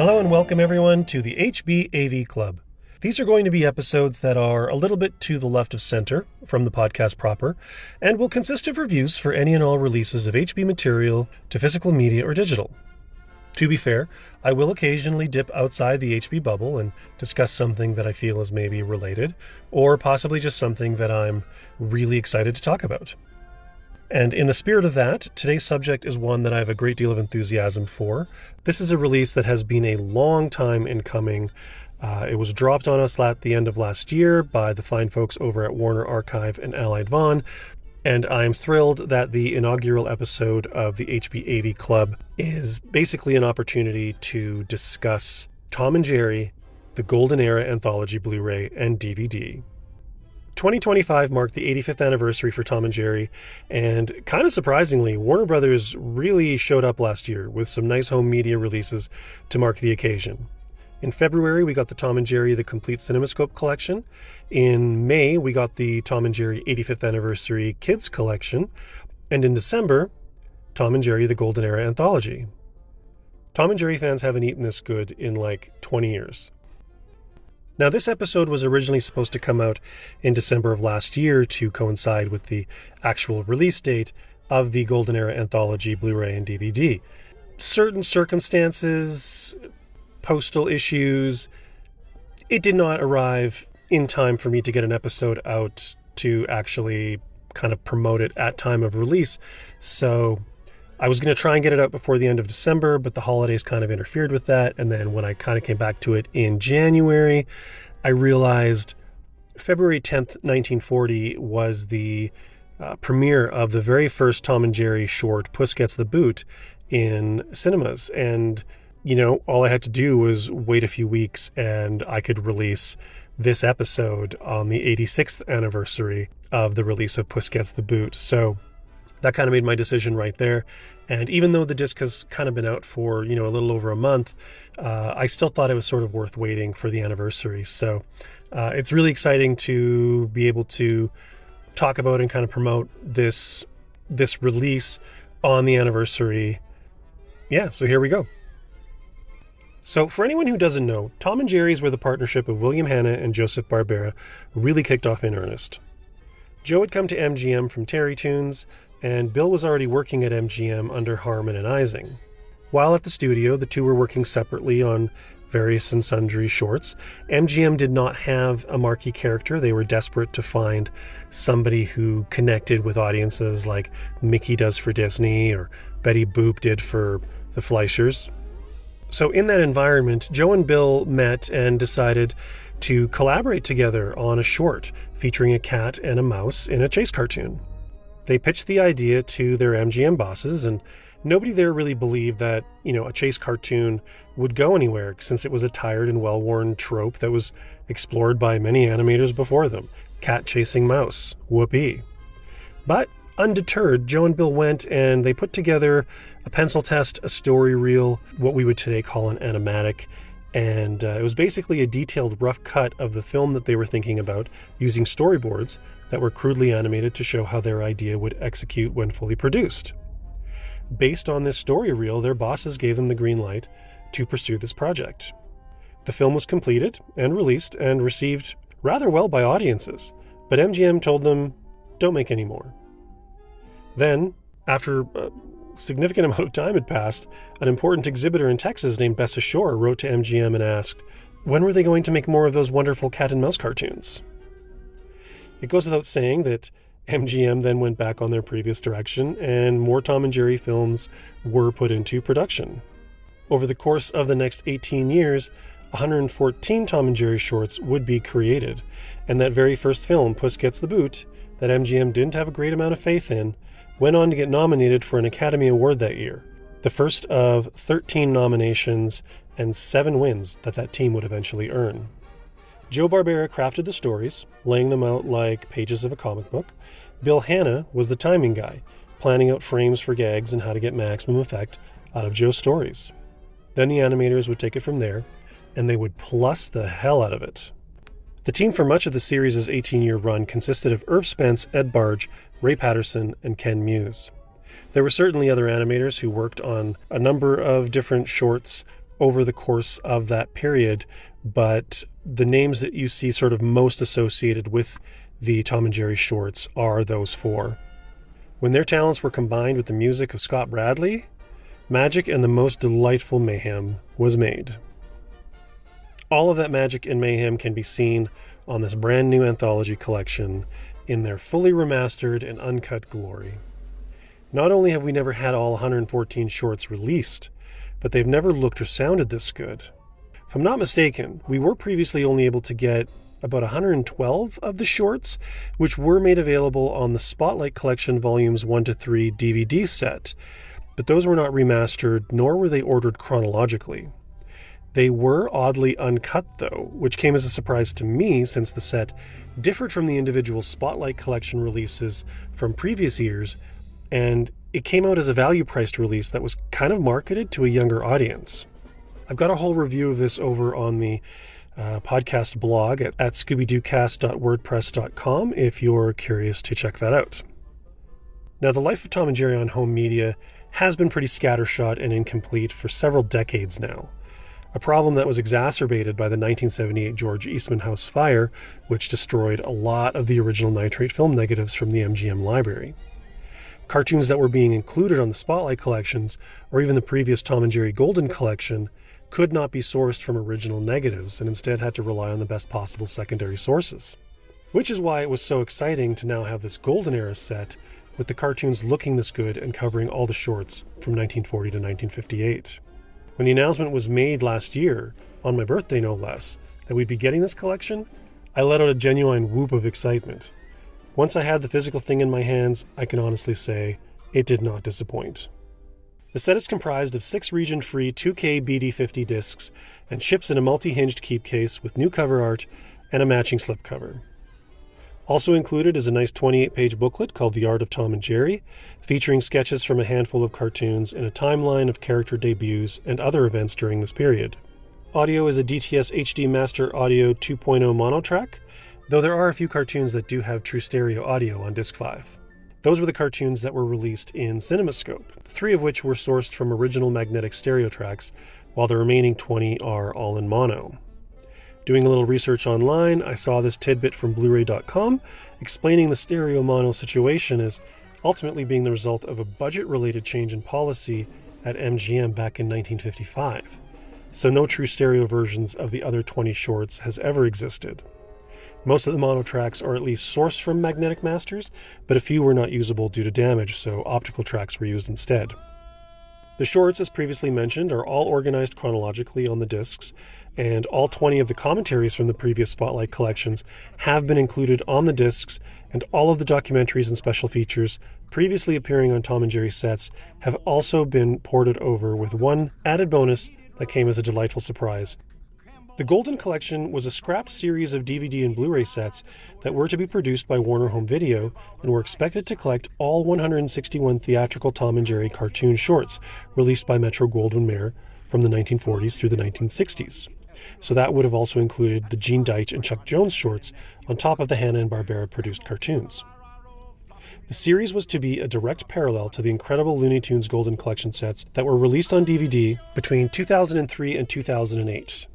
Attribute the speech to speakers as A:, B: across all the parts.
A: Hello and welcome everyone to the HBAV Club. These are going to be episodes that are a little bit to the left of center from the podcast proper, and will consist of reviews for any and all releases of HB material to physical media or digital. To be fair, I will occasionally dip outside the HB bubble and discuss something that I feel is maybe related, or possibly just something that I'm really excited to talk about. And in the spirit of that, today's subject is one that I have a great deal of enthusiasm for. This is a release that has been a long time in coming. It was dropped on us at the end of last year by the fine folks over at Warner Archive and Allied Vaughn, and I'm thrilled that the inaugural episode of the HBAV Club is basically an opportunity to discuss Tom and Jerry, the Golden Era Anthology Blu-ray and DVD. 2025 marked the 85th anniversary for Tom and Jerry, and kind of surprisingly, Warner Brothers really showed up last year with some nice home media releases to mark the occasion. In February, we got the Tom and Jerry The Complete CinemaScope Collection. In May, we got the Tom and Jerry 85th Anniversary Kids Collection. And in December, Tom and Jerry The Golden Era Anthology. Tom and Jerry fans haven't eaten this good in like 20 years. Now, this episode was originally supposed to come out in December of last year to coincide with the actual release date of the Golden Era Anthology Blu-ray and DVD. Certain circumstances, postal issues, it did not arrive in time for me to get an episode out to actually kind of promote it at time of release. So I was going to try and get it out before the end of December, but the holidays kind of interfered with that. And then when I kind of came back to it in January, I realized February 10th, 1940 was the premiere of the very first Tom and Jerry short, Puss Gets the Boot, in cinemas. And, you know, all I had to do was wait a few weeks and I could release this episode on the 86th anniversary of the release of Puss Gets the Boot. So that kind of made my decision right there. And even though the disc has kind of been out for, a little over a month, I still thought it was sort of worth waiting for the anniversary. So it's really exciting to be able to talk about and kind of promote this release on the anniversary. Yeah, so here we go. So for anyone who doesn't know, Tom and Jerry's were the partnership of William Hanna and Joseph Barbera really kicked off in earnest. Joe had come to MGM from Terry Toons, and Bill was already working at MGM under harman-ising. While at the studio, the two were working separately on various and sundry shorts. MGM did not have a marquee character. They were desperate to find somebody who connected with audiences like Mickey does for Disney or Betty Boop did for the Fleischers. So in that environment, Joe and Bill met and decided to collaborate together on a short featuring a cat and a mouse in a chase cartoon. They pitched the idea to their MGM bosses, and nobody there really believed that, a chase cartoon would go anywhere, since it was a tired and well-worn trope that was explored by many animators before them. Cat chasing mouse. Whoopee. But undeterred, Joe and Bill went and they put together a pencil test, a story reel, what we would today call an animatic, and it was basically a detailed rough cut of the film that they were thinking about, using storyboards that were crudely animated to show how their idea would execute when fully produced. Based on this story reel, their bosses gave them the green light to pursue this project. The film was completed and released and received rather well by audiences, but MGM told them, don't make any more. Then, after a significant amount of time had passed, an important exhibitor in Texas named Bessa Shore wrote to MGM and asked, when were they going to make more of those wonderful cat and mouse cartoons? It goes without saying that MGM then went back on their previous direction, and more Tom and Jerry films were put into production. Over the course of the next 18 years, 114 Tom and Jerry shorts would be created, and that very first film, Puss Gets the Boot, that MGM didn't have a great amount of faith in, went on to get nominated for an Academy Award that year, the first of 13 nominations and 7 wins that team would eventually earn. Joe Barbera crafted the stories, laying them out like pages of a comic book. Bill Hanna was the timing guy, planning out frames for gags and how to get maximum effect out of Joe's stories. Then the animators would take it from there, and they would plus the hell out of it. The team for much of the series' 18-year run consisted of Irv Spence, Ed Barge, Ray Patterson, and Ken Muse. There were certainly other animators who worked on a number of different shorts over the course of that period, but the names that you see sort of most associated with the Tom and Jerry shorts are those four. When their talents were combined with the music of Scott Bradley, magic and the most delightful mayhem was made. All of that magic and mayhem can be seen on this brand new anthology collection in their fully remastered and uncut glory. Not only have we never had all 114 shorts released, but they've never looked or sounded this good. If I'm not mistaken, we were previously only able to get about 112 of the shorts, which were made available on the Spotlight Collection Volumes 1 to 3 DVD set, but those were not remastered, nor were they ordered chronologically. They were oddly uncut though, which came as a surprise to me since the set differed from the individual Spotlight Collection releases from previous years, and it came out as a value-priced release that was kind of marketed to a younger audience. I've got a whole review of this over on the podcast blog at scoobydoocast.wordpress.com if you're curious to check that out. Now, the life of Tom and Jerry on home media has been pretty scattershot and incomplete for several decades now, a problem that was exacerbated by the 1978 George Eastman House fire, which destroyed a lot of the original nitrate film negatives from the MGM library. Cartoons that were being included on the Spotlight collections, or even the previous Tom and Jerry Golden collection, could not be sourced from original negatives and instead had to rely on the best possible secondary sources. Which is why it was so exciting to now have this Golden Era set with the cartoons looking this good and covering all the shorts from 1940 to 1958. When the announcement was made last year, on my birthday no less, that we'd be getting this collection, I let out a genuine whoop of excitement. Once I had the physical thing in my hands, I can honestly say it did not disappoint. The set is comprised of 6 region-free 2K BD50 discs and ships in a multi-hinged keep case with new cover art and a matching slipcover. Also included is a nice 28-page booklet called The Art of Tom and Jerry, featuring sketches from a handful of cartoons and a timeline of character debuts and other events during this period. Audio is a DTS HD Master Audio 2.0 mono track, though there are a few cartoons that do have true stereo audio on disc 5. Those were the cartoons that were released in CinemaScope, 3 of which were sourced from original magnetic stereo tracks, while the remaining 20 are all in mono. Doing a little research online, I saw this tidbit from Blu-ray.com explaining the stereo mono situation as ultimately being the result of a budget-related change in policy at MGM back in 1955. So no true stereo versions of the other 20 shorts has ever existed. Most of the mono tracks are at least sourced from magnetic masters, but a few were not usable due to damage, so optical tracks were used instead. The shorts, as previously mentioned, are all organized chronologically on the discs, and all 20 of the commentaries from the previous Spotlight collections have been included on the discs, and all of the documentaries and special features previously appearing on Tom and Jerry sets have also been ported over, with one added bonus that came as a delightful surprise. The Golden Collection was a scrapped series of DVD and Blu-ray sets that were to be produced by Warner Home Video and were expected to collect all 161 theatrical Tom and Jerry cartoon shorts released by Metro-Goldwyn-Mayer from the 1940s through the 1960s. So that would have also included the Gene Deitch and Chuck Jones shorts on top of the Hanna-Barbera produced cartoons. The series was to be a direct parallel to the incredible Looney Tunes Golden Collection sets that were released on DVD between 2003 and 2008.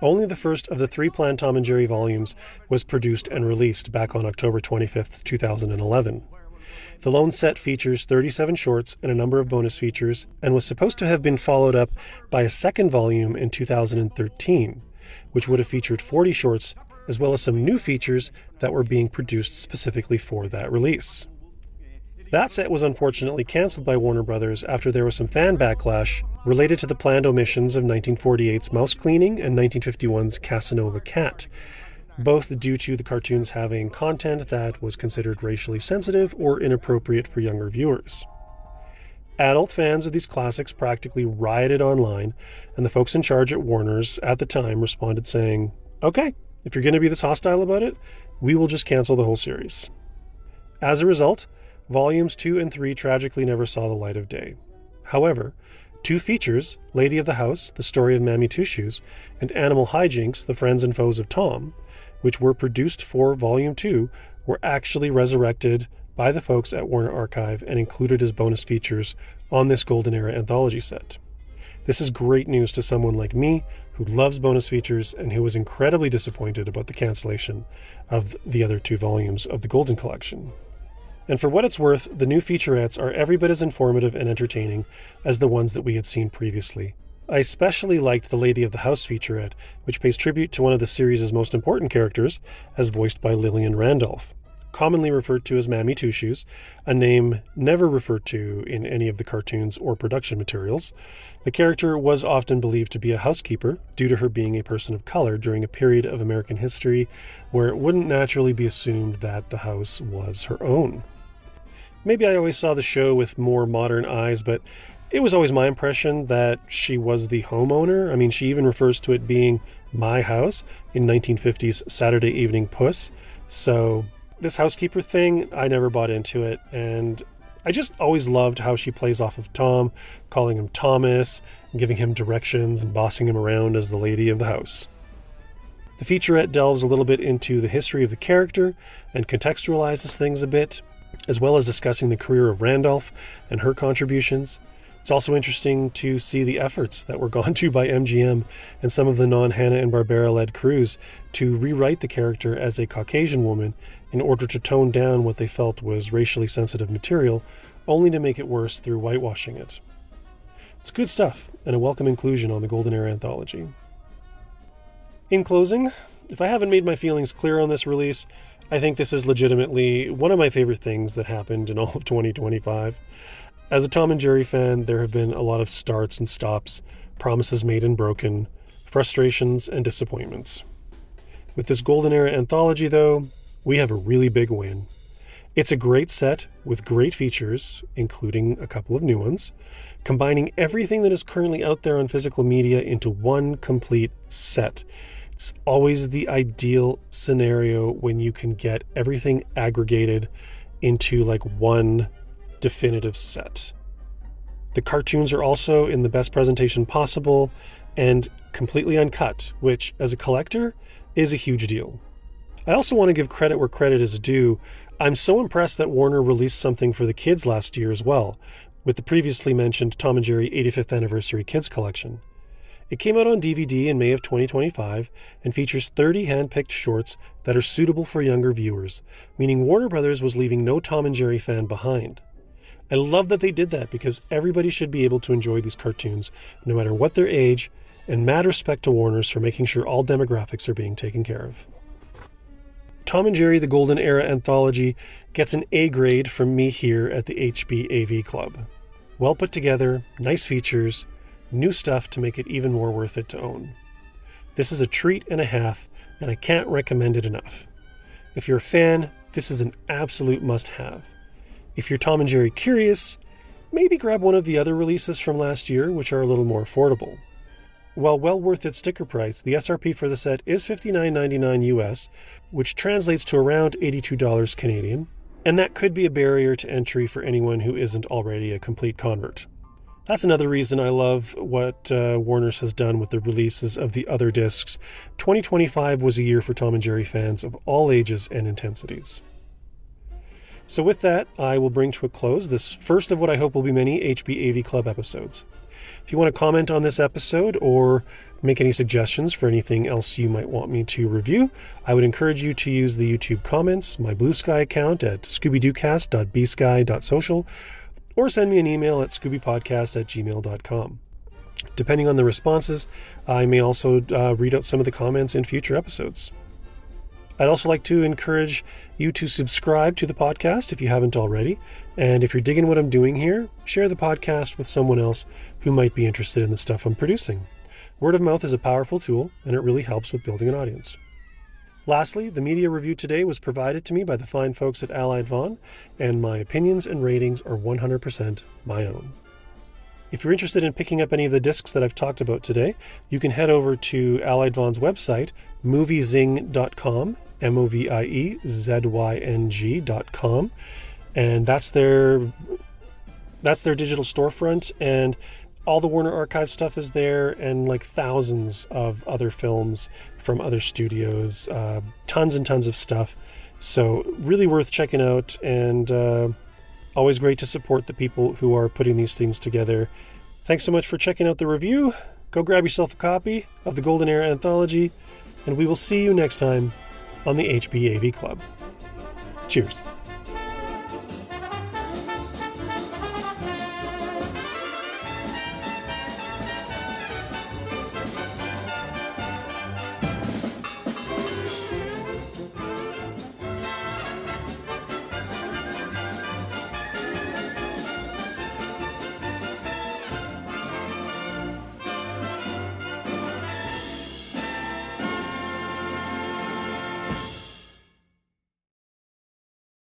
A: Only the first of the 3 planned Tom and Jerry volumes was produced and released back on October 25th, 2011. The lone set features 37 shorts and a number of bonus features, and was supposed to have been followed up by a second volume in 2013, which would have featured 40 shorts, as well as some new features that were being produced specifically for that release. That set was unfortunately cancelled by Warner Brothers after there was some fan backlash related to the planned omissions of 1948's Mouse Cleaning and 1951's Casanova Cat, both due to the cartoons having content that was considered racially sensitive or inappropriate for younger viewers. Adult fans of these classics practically rioted online, and the folks in charge at Warner's at the time responded saying, "Okay, if you're going to be this hostile about it, we will just cancel the whole series." As a result, Volumes 2 and 3 tragically never saw the light of day. However, 2 features, Lady of the House, The Story of Mammy Two Shoes, and Animal Hijinks, The Friends and Foes of Tom, which were produced for Volume 2, were actually resurrected by the folks at Warner Archive and included as bonus features on this Golden Era Anthology set. This is great news to someone like me who loves bonus features and who was incredibly disappointed about the cancellation of the other 2 volumes of the Golden Collection. And for what it's worth, the new featurettes are every bit as informative and entertaining as the ones that we had seen previously. I especially liked the Lady of the House featurette, which pays tribute to one of the series' most important characters, as voiced by Lillian Randolph, commonly referred to as Mammy Two Shoes, a name never referred to in any of the cartoons or production materials. The character was often believed to be a housekeeper due to her being a person of color during a period of American history where it wouldn't naturally be assumed that the house was her own. Maybe I always saw the show with more modern eyes, but it was always my impression that she was the homeowner. I mean, she even refers to it being my house in 1950's Saturday Evening Puss. So this housekeeper thing, I never bought into it. And I just always loved how she plays off of Tom, calling him Thomas, and giving him directions and bossing him around as the lady of the house. The featurette delves a little bit into the history of the character and contextualizes things a bit, as well as discussing the career of Randolph and her contributions. It's also interesting to see the efforts that were gone to by MGM and some of the non-Hanna-Barbera-led crews to rewrite the character as a Caucasian woman in order to tone down what they felt was racially sensitive material, only to make it worse through whitewashing it. It's good stuff, and a welcome inclusion on the Golden Era Anthology. In closing, if I haven't made my feelings clear on this release, I think this is legitimately one of my favorite things that happened in all of 2025. As a Tom and Jerry fan, there have been a lot of starts and stops, promises made and broken, frustrations and disappointments. With this Golden Era Anthology, though, we have a really big win. It's a great set with great features, including a couple of new ones, combining everything that is currently out there on physical media into one complete set. It's always the ideal scenario when you can get everything aggregated into like one definitive set. The cartoons are also in the best presentation possible and completely uncut, which as a collector is a huge deal. I also want to give credit where credit is due. I'm so impressed that Warner released something for the kids last year as well, with the previously mentioned Tom and Jerry 85th Anniversary Kids Collection. It came out on DVD in May of 2025 and features 30 hand-picked shorts that are suitable for younger viewers, meaning Warner Brothers was leaving no Tom and Jerry fan behind. I love that they did that because everybody should be able to enjoy these cartoons no matter what their age, and mad respect to Warner's for making sure all demographics are being taken care of. Tom and Jerry The Golden Era Anthology gets an A grade from me here at the HBAV Club. Well put together, nice features, new stuff to make it even more worth it to own. This is a treat and a half, and I can't recommend it enough. If you're a fan, this is an absolute must-have. If you're Tom and Jerry curious, maybe grab one of the other releases from last year, which are a little more affordable. While well worth its sticker price, the SRP for the set is $59.99 US, which translates to around $82 Canadian, and that could be a barrier to entry for anyone who isn't already a complete convert. That's another reason I love what Warner's has done with the releases of the other discs. 2025 was a year for Tom and Jerry fans of all ages and intensities. So with that, I will bring to a close this first of what I hope will be many HBAV Club episodes. If you want to comment on this episode or make any suggestions for anything else you might want me to review, I would encourage you to use the YouTube comments, my Blue Sky account at scoobydoocast.bsky.social, or send me an email at scoobypodcast@gmail.com. Depending on the responses, I may also read out some of the comments in future episodes. I'd also like to encourage you to subscribe to the podcast if you haven't already. And if you're digging what I'm doing here, share the podcast with someone else who might be interested in the stuff I'm producing. Word of mouth is a powerful tool, and it really helps with building an audience. Lastly, the media review today was provided to me by the fine folks at Allied Vaughn, and my opinions and ratings are 100% my own. If you're interested in picking up any of the discs that I've talked about today, you can head over to Allied Vaughn's website, moviezing.com, MOVIEZYNG.com, and that's their digital storefront, and all the Warner Archive stuff is there, and like thousands of other films from other studios, tons and tons of stuff. So really worth checking out, and always great to support the people who are putting these things together. Thanks so much for checking out the review. Go grab yourself a copy of the Golden Era Anthology, and we will see you next time on the HBAV Club. Cheers.